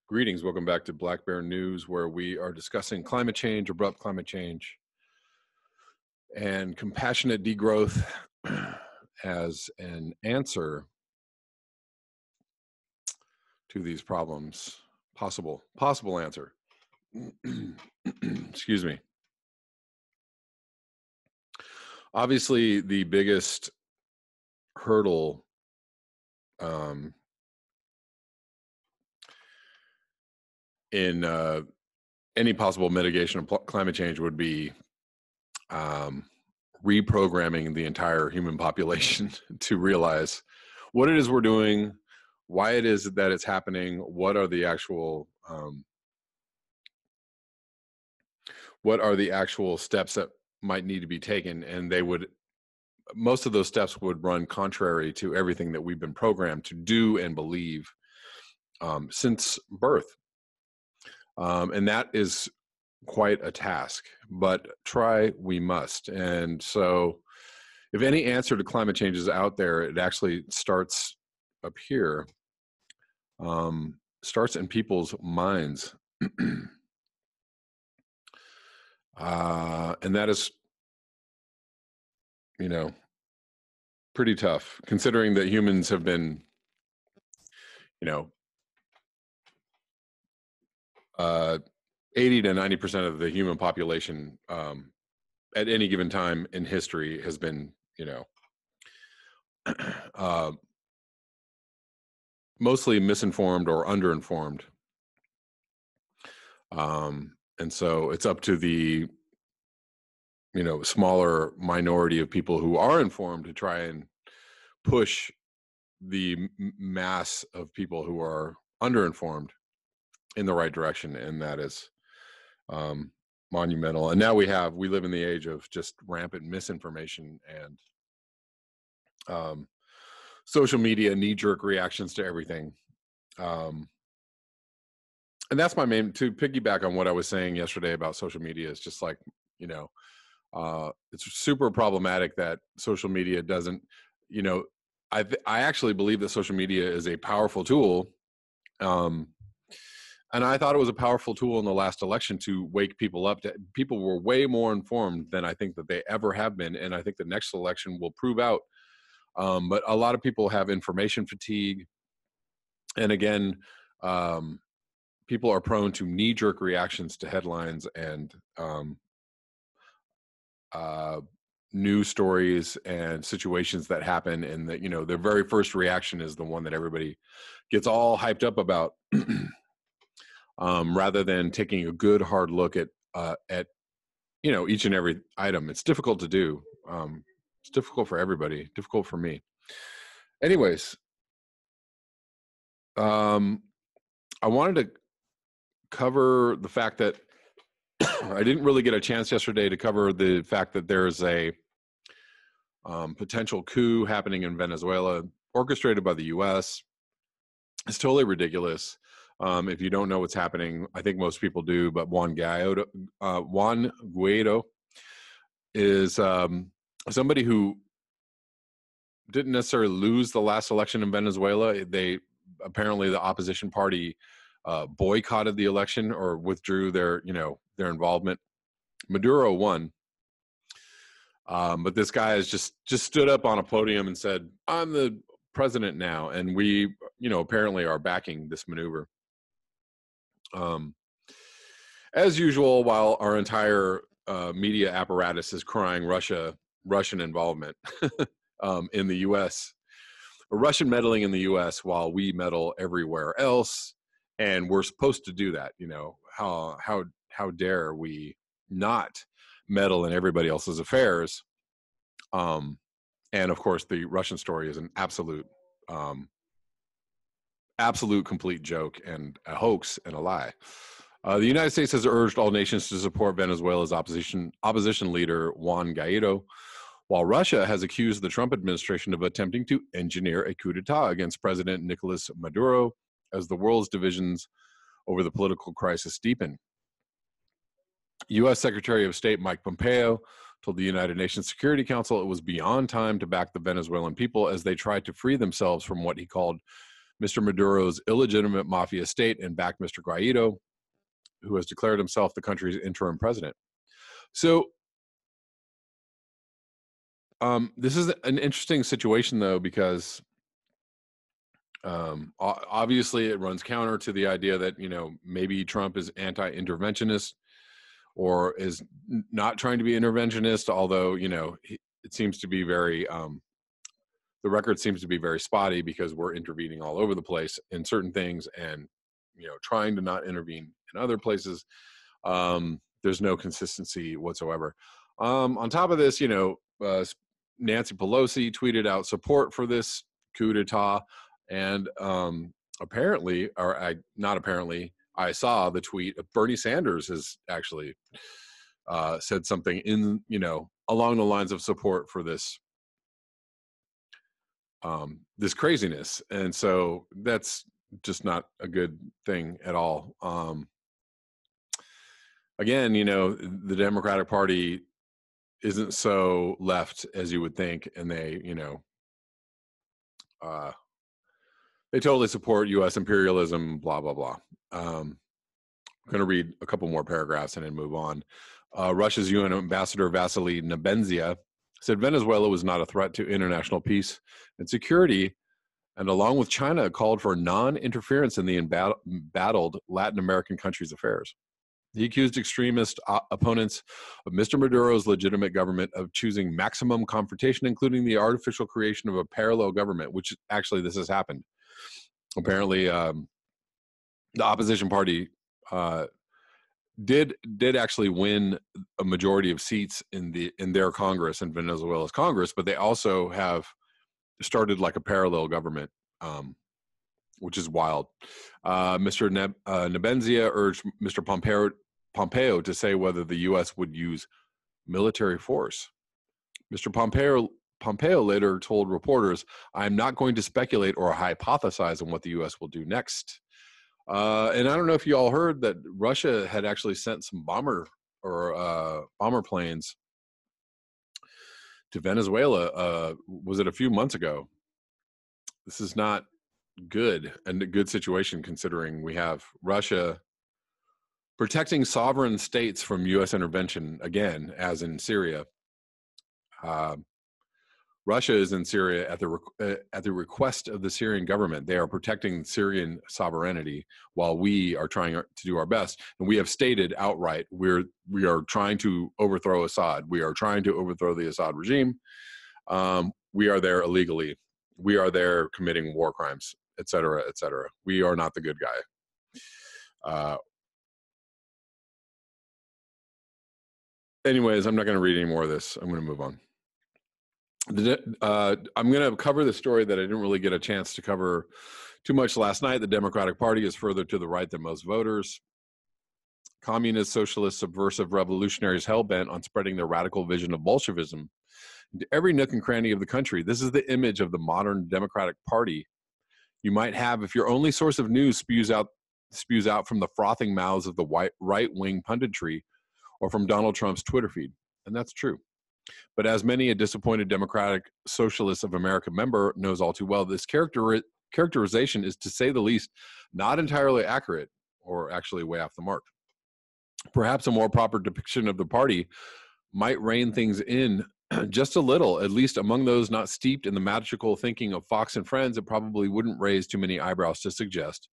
Greetings, welcome back to Black Bear News, where we are discussing climate change, abrupt climate change, and compassionate degrowth as an answer to these problems. Possible answer. Excuse me. Obviously, the biggest hurdle in any possible mitigation of climate change would be reprogramming the entire human population to realize what it is we're doing, why it is that it's happening, what are the actual steps that might need to be taken, and most of those steps would run contrary to everything that we've been programmed to do and believe since birth. And that is quite a task, but try we must. And so if any answer to climate change is out there, it actually starts up here, starts in people's minds. And that is, pretty tough, considering that humans have been, 80 to 90% of the human population at any given time in history has been, mostly misinformed or underinformed. And so it's up to the, smaller minority of people who are informed to try and push the mass of people who are underinformed in the right direction. And that is monumental. And now we live in the age of just rampant misinformation and social media knee-jerk reactions to everything. And that's my main, to piggyback on what I was saying yesterday about social media, is just like, it's super problematic that social media doesn't, I actually believe that social media is a powerful tool. And I thought it was a powerful tool in the last election to wake people up. People were way more informed than I think that they ever have been. And I think the next election will prove out. But a lot of people have information fatigue. And again, people are prone to knee-jerk reactions to headlines and news stories and situations that happen. And that, their very first reaction is the one that everybody gets all hyped up about. Rather than taking a good hard look at each and every item. It's difficult to do. It's difficult for everybody, difficult for me. Anyways, I wanted to cover the fact that I didn't really get a chance yesterday to cover the fact that there's a potential coup happening in Venezuela, orchestrated by the U.S. It's totally ridiculous. If you don't know what's happening, I think most people do, but Juan Guaido is somebody who didn't necessarily lose the last election in Venezuela. Apparently the opposition party boycotted the election or withdrew their involvement. Maduro won, but this guy has just stood up on a podium and said, "I'm the president now," and we, apparently are backing this maneuver. As usual, while our entire media apparatus is crying Russian involvement in the U.S., Russian meddling in the U.S., while we meddle everywhere else, and we're supposed to do that. How dare we not meddle in everybody else's affairs? And of course, the Russian story is an absolute complete joke and a hoax and a lie. The United States has urged all nations to support Venezuela's opposition leader Juan Guaido, while Russia has accused the Trump administration of attempting to engineer a coup d'etat against President Nicolas Maduro as the world's divisions over the political crisis deepen. U.S. Secretary of State Mike Pompeo told the United Nations Security Council it was beyond time to back the Venezuelan people as they tried to free themselves from what he called Mr. Maduro's illegitimate mafia state and back Mr. Guaido, who has declared himself the country's interim president. So this is an interesting situation, though, because obviously it runs counter to the idea that, you know, maybe Trump is anti-interventionist or is not trying to be interventionist, although, you know, it seems to be very the record seems to be very spotty because we're intervening all over the place in certain things and, you know, trying to not intervene in other places. There's no consistency whatsoever. On top of this, you know, Nancy Pelosi tweeted out support for this coup d'etat, and apparently, or not apparently, I saw the tweet of Bernie Sanders has actually said something in, you know, along the lines of support for this this craziness, and so that's just not a good thing at all. Again, you know, the Democratic Party isn't so left as you would think, and they, you know, they totally support U.S. imperialism, blah blah blah. I'm going to read a couple more paragraphs and then move on. Russia's UN ambassador Vasily Nebenzia said Venezuela was not a threat to international peace and security, and along with China, called for non-interference in the embattled Latin American country's affairs. He accused extremist opponents of Mr. Maduro's legitimate government of choosing maximum confrontation, including the artificial creation of a parallel government, which actually this has happened. Apparently, the opposition party did actually win a majority of seats in their Congress, in Venezuela's Congress, but they also have started like a parallel government, which is wild. Mr. Nebenzia urged Mr. Pompeo to say whether the U.S. would use military force. Mr. Pompeo later told reporters, "I'm not going to speculate or hypothesize on what the U.S. will do next." And I don't know if you all heard that Russia had actually sent some bomber planes to Venezuela. Was it a few months ago? This is not good and a good situation, considering we have Russia protecting sovereign states from U.S. intervention, again, as in Syria. Russia is in Syria at the request of the Syrian government. They are protecting Syrian sovereignty while we are trying to do our best. And we have stated outright, we are trying to overthrow Assad. We are trying to overthrow the Assad regime. We are there illegally. We are there committing war crimes, et cetera, et cetera. We are not the good guy. Anyways, I'm not going to read any more of this. I'm going to move on. I'm going to cover the story that I didn't really get a chance to cover too much last night. The Democratic Party is further to the right than most voters. Communist, socialist, subversive revolutionaries hell-bent on spreading their radical vision of Bolshevism into every nook and cranny of the country. This is the image of the modern Democratic Party you might have if your only source of news spews out from the frothing mouths of the right-wing punditry or from Donald Trump's Twitter feed. And that's true. But as many a disappointed Democratic Socialists of America member knows all too well, this characterization is, to say the least, not entirely accurate, or actually way off the mark. Perhaps a more proper depiction of the party might rein things in just a little, at least among those not steeped in the magical thinking of Fox and Friends. It probably wouldn't raise too many eyebrows to suggest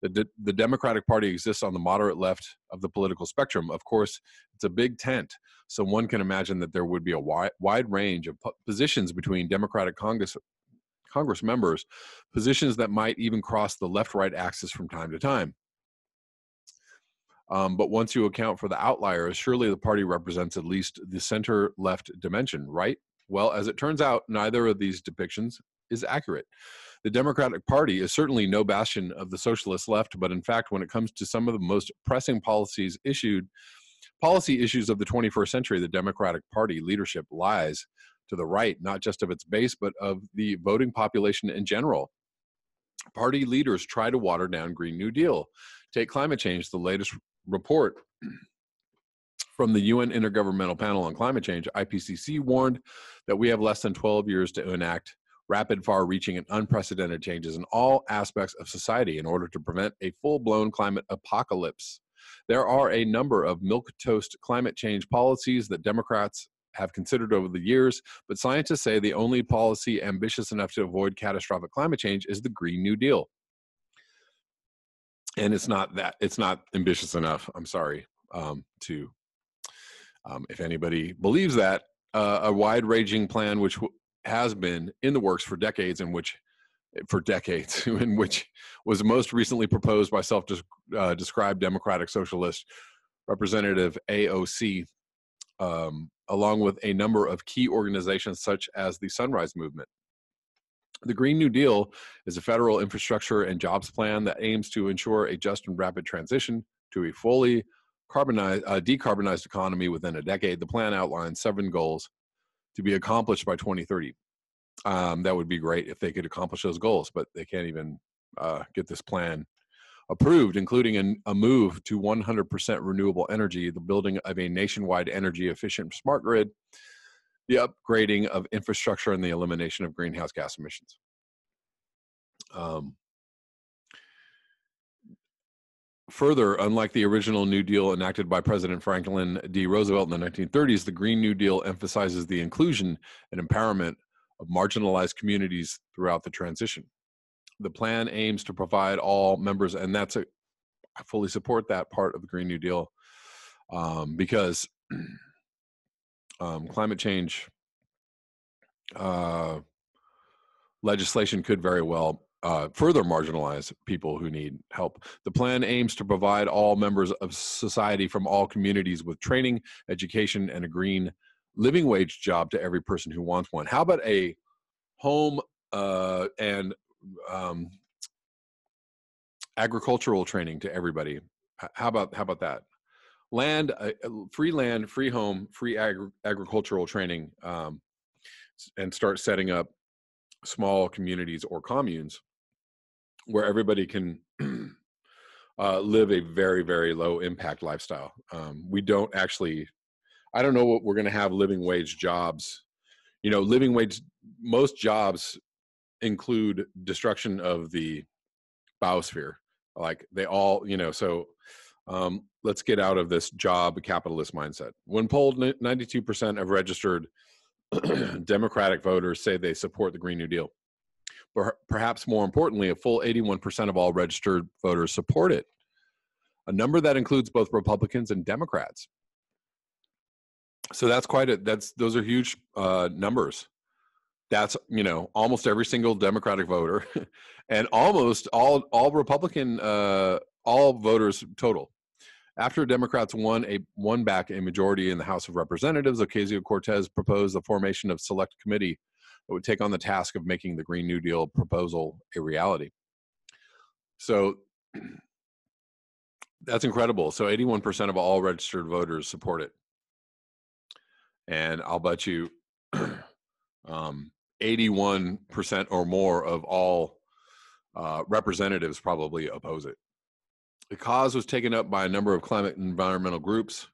that the Democratic Party exists on the moderate left of the political spectrum. Of course, it's a big tent, so one can imagine that there would be a wide range of positions between Democratic Congress members, positions that might even cross the left-right axis from time to time. But once you account for the outliers, surely the party represents at least the center-left dimension, right? Well, as it turns out, neither of these depictions is accurate. The Democratic Party is certainly no bastion of the socialist left, but in fact, when it comes to some of the most pressing policy issues of the 21st century, the Democratic Party leadership lies to the right, not just of its base, but of the voting population in general. Party leaders try to water down Green New Deal. Take climate change, the latest report From the UN Intergovernmental Panel on Climate Change, IPCC warned that we have less than 12 years to enact rapid, far-reaching, and unprecedented changes in all aspects of society in order to prevent a full-blown climate apocalypse. There are a number of milquetoast climate change policies that Democrats have considered over the years, but scientists say the only policy ambitious enough to avoid catastrophic climate change is the Green New Deal. And it's not ambitious enough, I'm sorry, if anybody believes that, a wide-ranging plan which has been in the works for decades, in which was most recently proposed by self-described Democratic Socialist Representative AOC, along with a number of key organizations such as the Sunrise Movement. The Green New Deal is a federal infrastructure and jobs plan that aims to ensure a just and rapid transition to a fully decarbonized economy within a decade. The plan outlines 7 goals to be accomplished by 2030. That would be great if they could accomplish those goals, but they can't even get this plan approved, including a move to 100% renewable energy, the building of a nationwide energy efficient smart grid, the upgrading of infrastructure, and the elimination of greenhouse gas emissions. Further, unlike the original New Deal enacted by President Franklin D. Roosevelt in the 1930s, the Green New Deal emphasizes the inclusion and empowerment of marginalized communities throughout the transition. The plan aims to provide all members, and I fully support that part of the Green New Deal, because climate change legislation could very well further marginalize people who need help. The plan aims to provide all members of society from all communities with training, education, and a green living wage job to every person who wants one. How about a home and agricultural training to everybody? How about that? Free land, free home, free agricultural training, and start setting up small communities or communes where everybody can live a very, very low impact lifestyle. I don't know what we're going to have living wage jobs. Most jobs include destruction of the biosphere. Like they all, so let's get out of this job capitalist mindset. When polled, 92% of registered Democratic voters say they support the Green New Deal. Perhaps more importantly, a full 81% of all registered voters support it, a number that includes both Republicans and Democrats. So those are huge numbers. That's, almost every single Democratic voter and almost all Republican, all voters total. After Democrats won back a majority in the House of Representatives, Ocasio-Cortez proposed the formation of select committee that would take on the task of making the Green New Deal proposal a reality. So that's incredible. So 81% of all registered voters support it. And I'll bet you 81% or more of all representatives probably oppose it. The cause was taken up by a number of climate and environmental groups,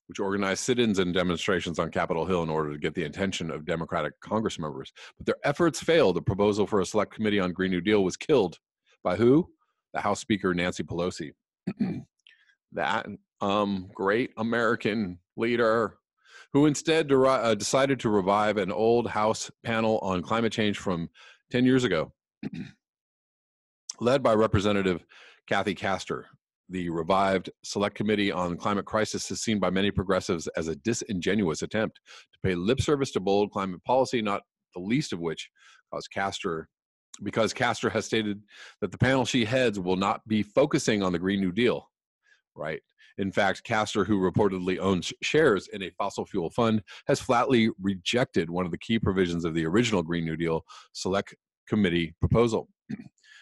which organized sit-ins and demonstrations on Capitol Hill in order to get the attention of Democratic Congress members. But their efforts failed. The proposal for a select committee on Green New Deal was killed by who? The House Speaker, Nancy Pelosi. That great American leader who instead decided to revive an old House panel on climate change from 10 years ago. Led by Representative Kathy Castor, the revived Select Committee on Climate Crisis is seen by many progressives as a disingenuous attempt to pay lip service to bold climate policy, not the least of which because Castor has stated that the panel she heads will not be focusing on the Green New Deal, right? In fact, Castor, who reportedly owns shares in a fossil fuel fund, has flatly rejected one of the key provisions of the original Green New Deal Select Committee proposal.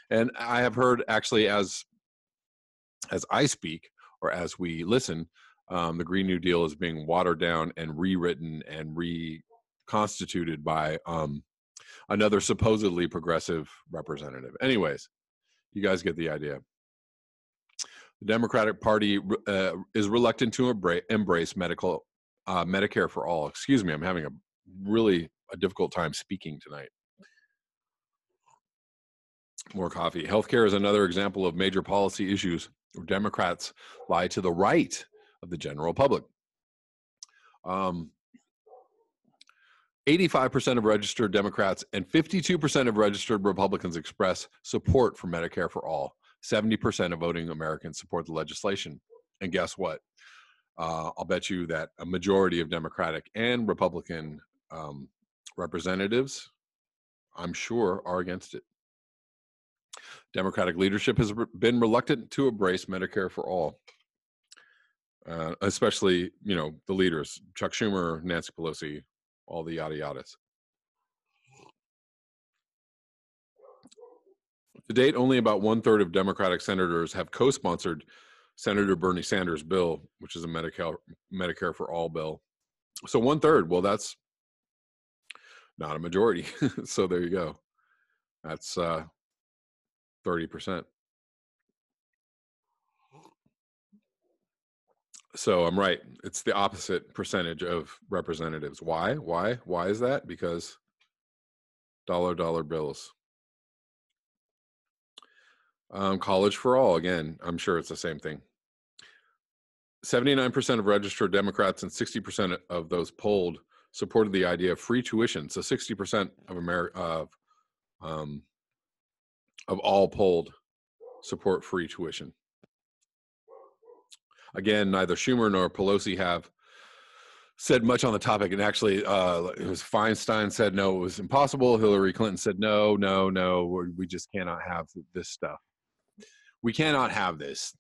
And I have heard, actually, as I speak or as we listen, the Green New Deal is being watered down and rewritten and reconstituted by another supposedly progressive representative. Anyways, you guys get the idea. The Democratic Party is reluctant to embrace Medicare for all. Excuse me, I'm having a difficult time speaking tonight. More coffee. Healthcare is another example of major policy issues where Democrats lie to the right of the general public. 85% of registered Democrats and 52% of registered Republicans express support for Medicare for all. 70% of voting Americans support the legislation. And guess what? I'll bet you that a majority of Democratic and Republican representatives, I'm sure, are against it. Democratic leadership has been reluctant to embrace Medicare for all, especially, the leaders, Chuck Schumer, Nancy Pelosi, all the yada yadas. To date, only about 1/3 of Democratic senators have co-sponsored Senator Bernie Sanders' bill, which is a Medicare for all bill. So 1/3, well, that's not a majority. So there you go. That's 30%. So I'm right. It's the opposite percentage of representatives. Why? Why is that? Because dollar bills. College for all, again, I'm sure it's the same thing. 79% of registered Democrats and 60% of those polled supported the idea of free tuition. So 60% of all polled support free tuition. Again, neither Schumer nor Pelosi have said much on the topic, and actually, it was Feinstein said no, it was impossible. Hillary Clinton said no, we just cannot have this stuff. We cannot have this.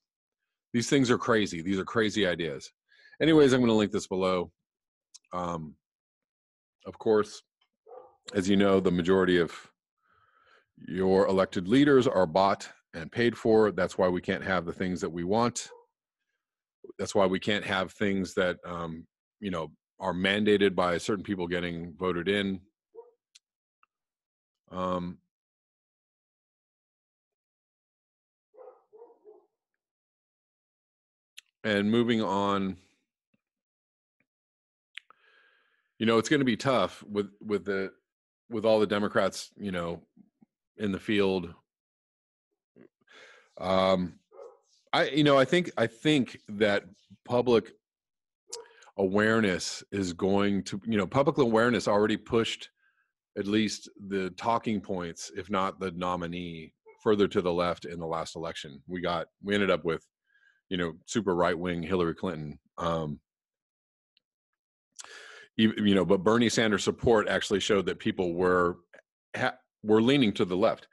These things are crazy. These are crazy ideas. Anyways, I'm going to link this below. Of course, as you know, the majority of your elected leaders are bought and paid for. That's why we can't have the things that we want. That's why we can't have things that, are mandated by certain people getting voted in. And moving on, it's going to be tough with all the Democrats, in the field. I think that public awareness is going to, public awareness already pushed at least the talking points, if not the nominee, further to the left in the last election. We ended up with, super right-wing Hillary Clinton. But Bernie Sanders' support actually showed that people were leaning to the left.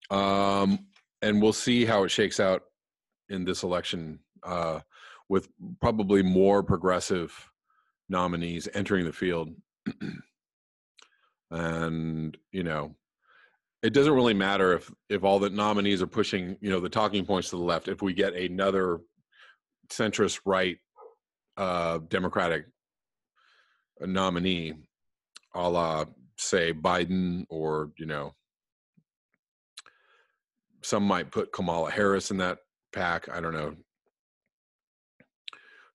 And we'll see how it shakes out in this election, with probably more progressive nominees entering the field. And, it doesn't really matter if all the nominees are pushing, the talking points to the left. If we get another centrist right Democratic nominee, a la, say, Biden, or, some might put Kamala Harris in that pack. I don't know.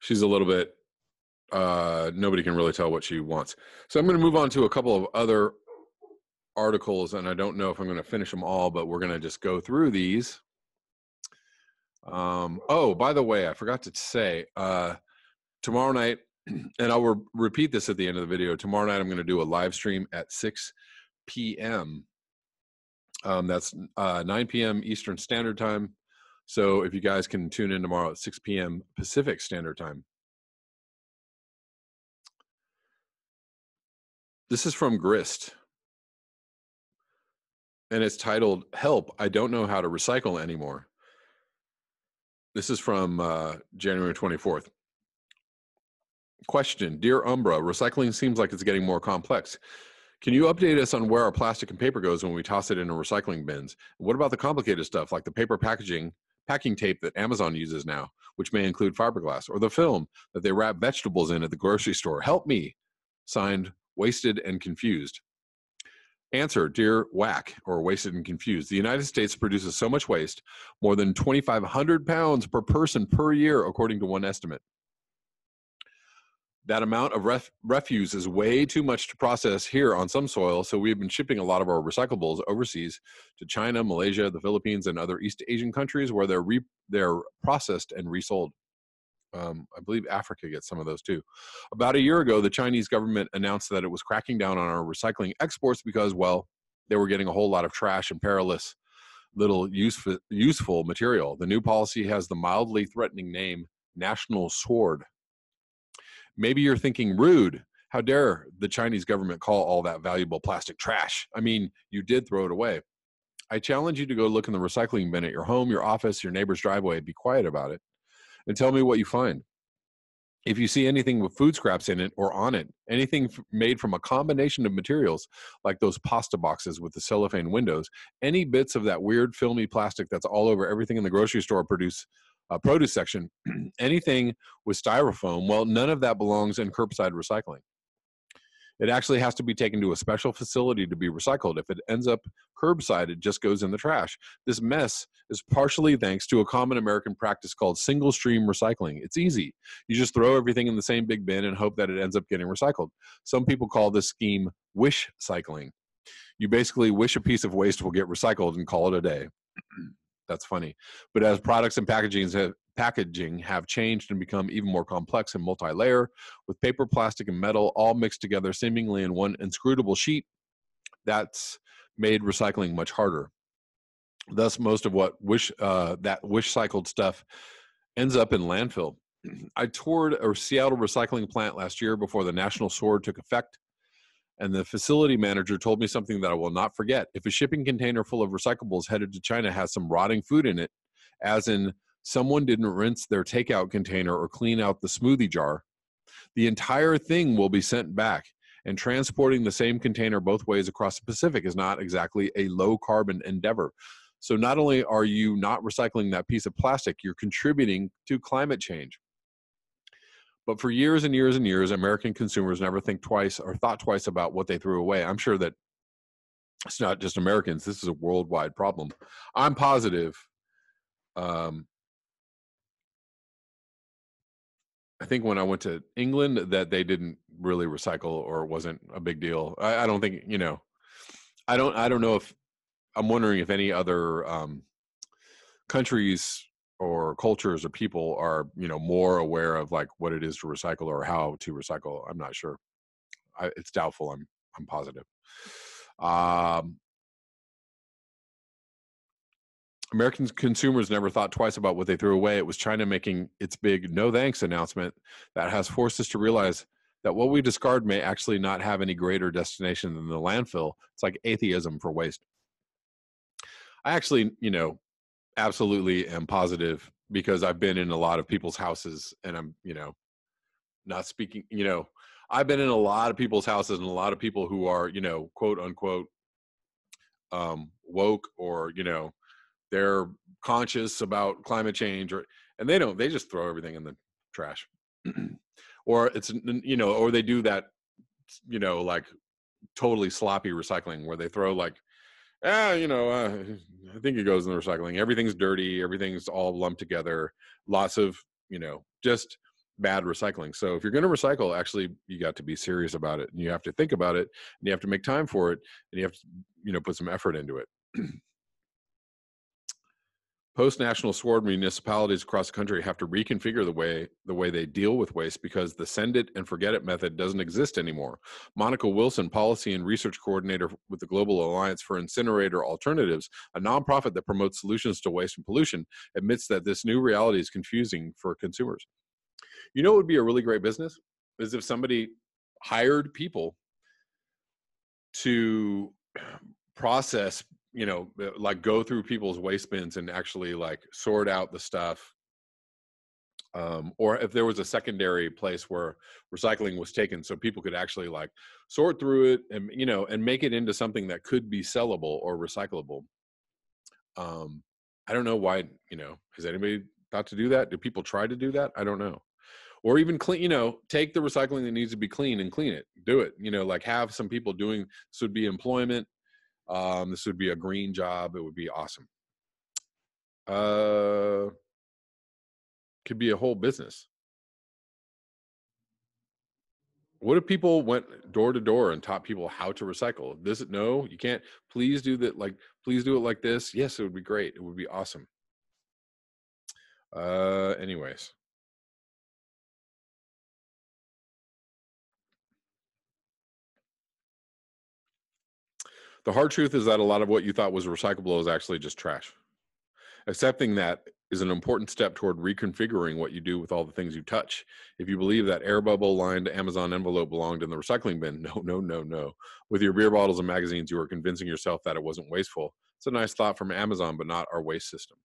She's a little bit, nobody can really tell what she wants. So I'm going to move on to a couple of other articles, and I don't know if I'm going to finish them all, but we're going to just go through these. Oh, by the way, I forgot to say, tomorrow night, and I will repeat this at the end of the video, tomorrow night I'm going to do a live stream at 6 p.m. That's 9 p.m. Eastern Standard Time. So if you guys can tune in tomorrow at 6 p.m. Pacific Standard Time. This is from Grist, and it's titled, "Help, I don't know how to recycle anymore." This is from January 24th. Question: Dear Umbra, recycling seems like it's getting more complex. Can you update us on where our plastic and paper goes when we toss it into recycling bins? What about the complicated stuff like the paper packing tape that Amazon uses now, which may include fiberglass, or the film that they wrap vegetables in at the grocery store? Help me. Signed, Wasted and Confused. Answer, dear whack, or wasted and confused. The United States produces so much waste, more than 2,500 pounds per person per year, according to one estimate. That amount of refuse is way too much to process here on some soil, so we've been shipping a lot of our recyclables overseas to China, Malaysia, the Philippines, and other East Asian countries where they're processed and resold. I believe Africa gets some of those too. About a year ago, the Chinese government announced that it was cracking down on our recycling exports because, well, they were getting a whole lot of trash and perilous little useful material. The new policy has the mildly threatening name National Sword. Maybe you're thinking, rude. How dare the Chinese government call all that valuable plastic trash? I mean, you did throw it away. I challenge you to go look in the recycling bin at your home, your office, your neighbor's driveway. Be quiet about it and tell me what you find. If you see anything with food scraps in it or on it, anything made from a combination of materials, like those pasta boxes with the cellophane windows, any bits of that weird filmy plastic that's all over everything in the grocery store produce section, anything with styrofoam, well, none of that belongs in curbside recycling. It actually has to be taken to a special facility to be recycled. If it ends up curbside, it just goes in the trash. This mess is partially thanks to a common American practice called single stream recycling. It's easy. You just throw everything in the same big bin and hope that it ends up getting recycled. Some people call this scheme wish cycling. You basically wish a piece of waste will get recycled and call it a day. That's funny. But as products and packaging have changed and become even more complex and multi-layer, with paper, plastic, and metal all mixed together seemingly in one inscrutable sheet, that's made recycling much harder. Thus, most of what that wish cycled stuff ends up in landfill. I toured a Seattle recycling plant last year before the National Sword took effect, and the facility manager told me something that I will not forget. If a shipping container full of recyclables headed to China has some rotting food in it, as in someone didn't rinse their takeout container or clean out the smoothie jar, the entire thing will be sent back. And transporting the same container both ways across the Pacific is not exactly a low carbon endeavor. So not only are you not recycling that piece of plastic, you're contributing to climate change. But for years and years and years, American consumers never think twice or thought twice about what they threw away. I'm sure that it's not just Americans. This is a worldwide problem. I'm positive. I think when I went to England that they didn't really recycle or it wasn't a big deal. I don't think, I don't know if, I'm wondering if any other countries or cultures or people are, more aware of like what it is to recycle or how to recycle. I'm not sure. It's doubtful. I'm positive. American consumers never thought twice about what they threw away. It was China making its big no thanks announcement that has forced us to realize that what we discard may actually not have any greater destination than the landfill. It's like atheism for waste. I actually, absolutely am positive because I've been in a lot of people's houses and I'm, not speaking, I've been in a lot of people's houses and a lot of people who are, quote unquote, woke or, they're conscious about climate change and they just throw everything in the trash or it's, or they do that, like totally sloppy recycling where they throw like, I think it goes in the recycling. Everything's dirty. Everything's all lumped together. Lots of, just bad recycling. So if you're going to recycle, actually, you got to be serious about it and you have to think about it and you have to make time for it and you have to, put some effort into it. Post-National Sword municipalities across the country have to reconfigure the way they deal with waste because the send it and forget it method doesn't exist anymore. Monica Wilson, policy and research coordinator with the Global Alliance for Incinerator Alternatives, a nonprofit that promotes solutions to waste and pollution, admits that this new reality is confusing for consumers. It would be a really great business is if somebody hired people to process, like go through people's waste bins and actually like sort out the stuff. Or if there was a secondary place where recycling was taken so people could actually like sort through it and, and make it into something that could be sellable or recyclable. I don't know why, has anybody thought to do that? Do people try to do that? I don't know. Or even clean, take the recycling that needs to be clean and clean it, do it, like have some people doing, this would be employment. This would be a green job. It would be awesome. Could be a whole business. What if people went door to door and taught people how to recycle? No, you can't. Please do that. Please do it like this. Yes, it would be great. It would be awesome. Anyways. The hard truth is that a lot of what you thought was recyclable is actually just trash. Accepting that is an important step toward reconfiguring what you do with all the things you touch. If you believe that air bubble lined Amazon envelope belonged in the recycling bin, no, no, no, no. With your beer bottles and magazines, you are convincing yourself that it wasn't wasteful. It's a nice thought from Amazon, but not our waste system.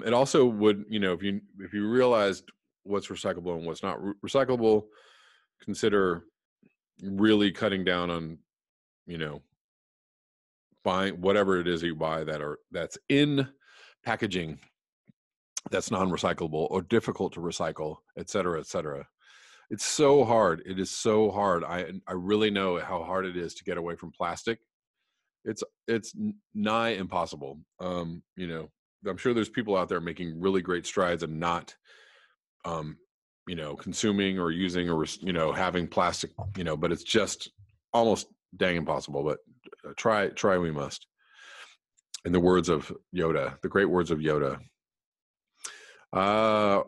It also would, if you realized what's recyclable and what's not recyclable, consider really cutting down on, buying whatever it is you buy that's in packaging that's non-recyclable or difficult to recycle, et cetera, et cetera. It's so hard. It is so hard. I really know how hard it is to get away from plastic. It's nigh impossible. I'm sure there's people out there making really great strides and not consuming or using or having plastic, but it's just almost dang impossible. But try we must. In the words of Yoda, the great words of Yoda. Or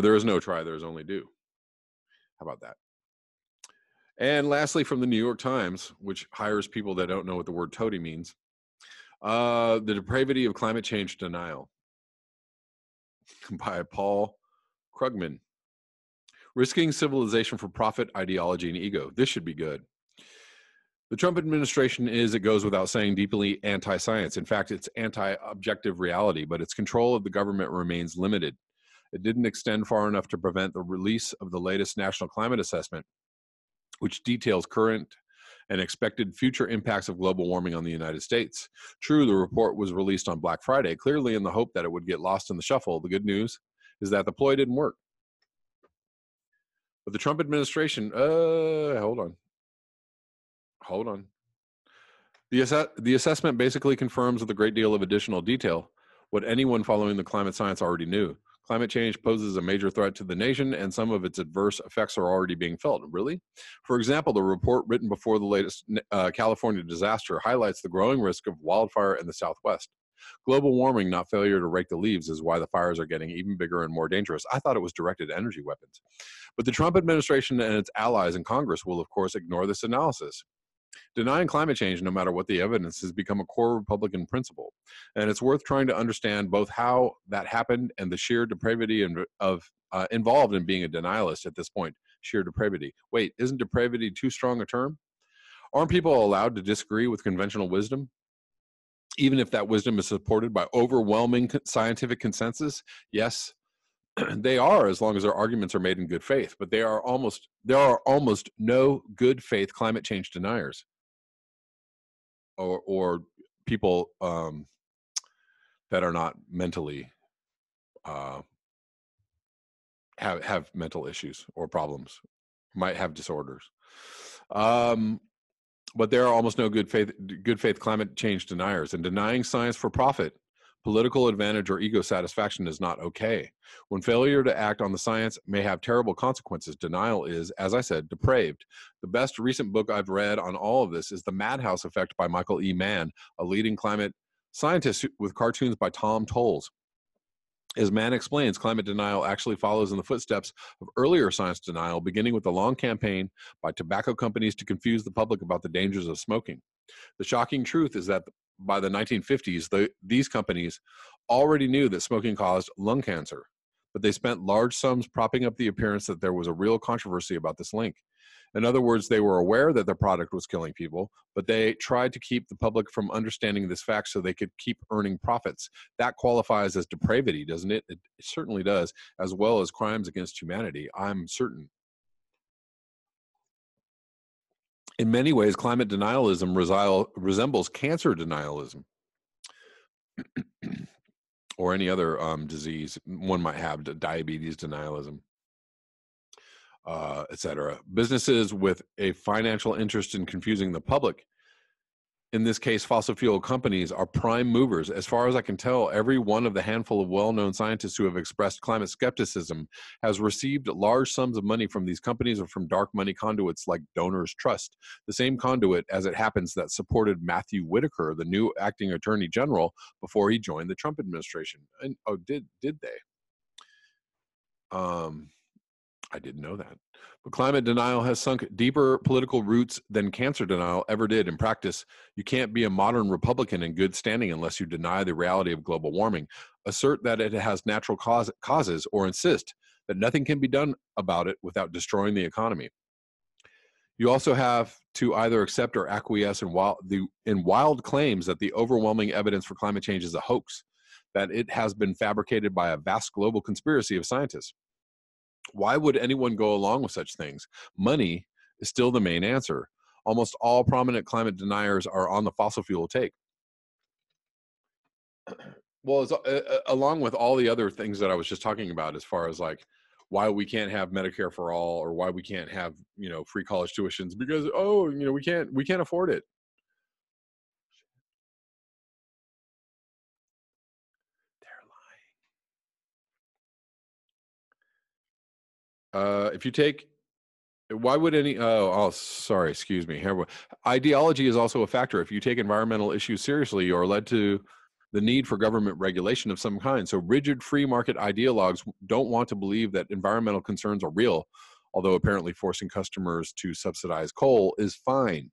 there is no try, there is only do. How about that? And lastly, from the New York Times, which hires people that don't know what the word toady means, the depravity of climate change denial by Paul Krugman. Risking civilization for profit, ideology, and ego. This should be good. The Trump administration is, it goes without saying, deeply anti-science. In fact, it's anti-objective reality, but its control of the government remains limited. It didn't extend far enough to prevent the release of the latest national climate assessment, which details current and expected future impacts of global warming on the United States. True, the report was released on Black Friday, clearly in the hope that it would get lost in the shuffle. The good news is that the ploy didn't work. But the Trump administration, hold on. The assessment basically confirms with a great deal of additional detail what anyone following the climate science already knew. Climate change poses a major threat to the nation, and some of its adverse effects are already being felt. Really? For example, the report written before the latest California disaster highlights the growing risk of wildfire in the Southwest. Global warming, not failure to rake the leaves, is why the fires are getting even bigger and more dangerous. I thought it was directed energy weapons. But the Trump administration and its allies in Congress will, of course, ignore this analysis. Denying climate change, no matter what the evidence, has become a core Republican principle. And it's worth trying to understand both how that happened and the sheer depravity involved in being a denialist at this point. Sheer depravity. Wait, isn't depravity too strong a term? Aren't people allowed to disagree with conventional wisdom, even if that wisdom is supported by overwhelming scientific consensus? Yes, they are, as long as their arguments are made in good faith. But there are almost no good faith climate change deniers, or people that are not mentally have mental issues or problems, might have disorders. But there are almost no good faith climate change deniers, and denying science for profit, political advantage, or ego satisfaction is not okay. When failure to act on the science may have terrible consequences, denial is, as I said, depraved. The best recent book I've read on all of this is The Madhouse Effect by Michael E. Mann, a leading climate scientist, with cartoons by Tom Tolles. As Mann explains, climate denial actually follows in the footsteps of earlier science denial, beginning with the long campaign by tobacco companies to confuse the public about the dangers of smoking. The shocking truth is that by the 1950s, these companies already knew that smoking caused lung cancer, but they spent large sums propping up the appearance that there was a real controversy about this link. In other words, they were aware that their product was killing people, but they tried to keep the public from understanding this fact so they could keep earning profits. That qualifies as depravity, doesn't it? It certainly does, as well as crimes against humanity, I'm certain. In many ways, climate denialism resembles cancer denialism, or any other disease one might have, diabetes denialism. etc. Businesses with a financial interest in confusing the public, in this case, fossil fuel companies, are prime movers. As far as I can tell, every one of the handful of well-known scientists who have expressed climate skepticism has received large sums of money from these companies or from dark money conduits like Donors Trust, the same conduit, as it happens, that supported Matthew Whitaker, the new acting attorney general, before he joined the Trump administration. And oh, did they? I didn't know that. But climate denial has sunk deeper political roots than cancer denial ever did. In practice, you can't be a modern Republican in good standing unless you deny the reality of global warming, assert that it has natural causes, or insist that nothing can be done about it without destroying the economy. You also have to either accept or acquiesce in wild claims that the overwhelming evidence for climate change is a hoax, that it has been fabricated by a vast global conspiracy of scientists. Why would anyone go along with such things? Money is still the main answer. Almost all prominent climate deniers are on the fossil fuel take. Well, it's, along with all the other things that I was just talking about, as far as like why we can't have Medicare for all, or why we can't have, you know, free college tuitions, because, oh, you know, we can't afford it. They're lying. If you take Why would any? Oh, sorry. Excuse me. Ideology is also a factor. If you take environmental issues seriously, you are led to the need for government regulation of some kind. So rigid free market ideologues don't want to believe that environmental concerns are real, although apparently forcing customers to subsidize coal is fine.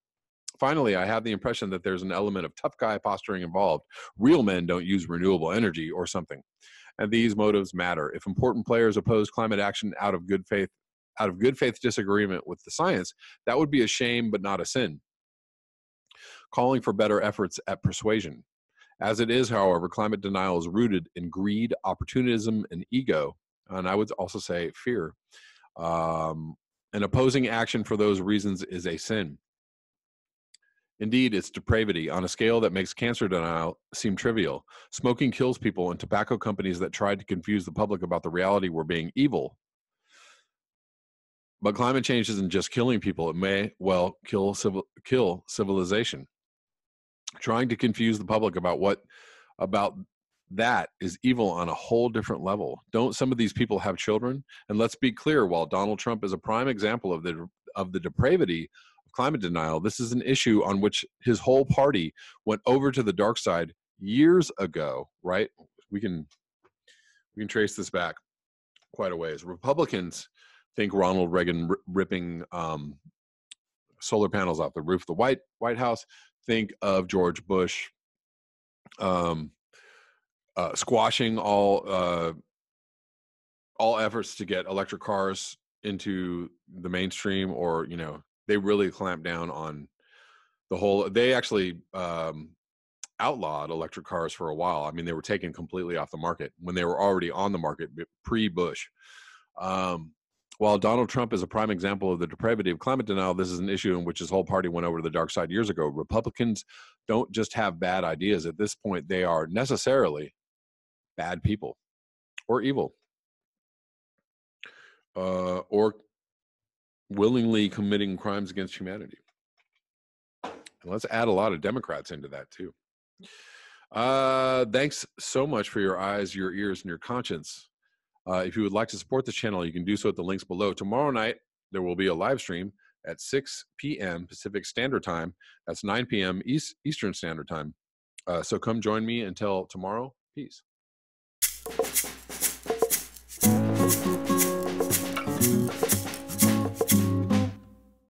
Finally, I have the impression that there's an element of tough guy posturing involved. Real men don't use renewable energy or something. And these motives matter. If important players oppose climate action out of good faith disagreement with the science, that would be a shame but not a sin. Calling for better efforts at persuasion. As it is, however, climate denial is rooted in greed, opportunism, and ego, and I would also say fear. And opposing action for those reasons is a sin. Indeed, it's depravity on a scale that makes cancer denial seem trivial. Smoking kills people, and tobacco companies that tried to confuse the public about the reality were being evil. But climate change isn't just killing people. It may well kill civilization. Trying to confuse the public about that is evil on a whole different level. Don't some of these people have children? And let's be clear, while Donald Trump is a prime example of the depravity of climate denial, this is an issue on which his whole party went over to the dark side years ago, right? We can trace this back quite a ways. Republicans think Ronald Reagan ripping solar panels off the roof of the White House. Think of George Bush squashing all efforts to get electric cars into the mainstream, or, you know, they really clamped down on the whole. They actually outlawed electric cars for a while. I mean, they were taken completely off the market when they were already on the market pre-Bush. While Donald Trump is a prime example of the depravity of climate denial, this is an issue in which his whole party went over to the dark side years ago. Republicans don't just have bad ideas. At this point, they are necessarily bad people or evil, or willingly committing crimes against humanity. And let's add a lot of Democrats into that too. Thanks so much for your eyes, your ears, and your conscience. If you would like to support this channel, you can do so at the links below. Tomorrow night, there will be a live stream at 6 p.m. Pacific Standard Time. That's 9 p.m. Eastern Standard Time. So come join me until tomorrow. Peace.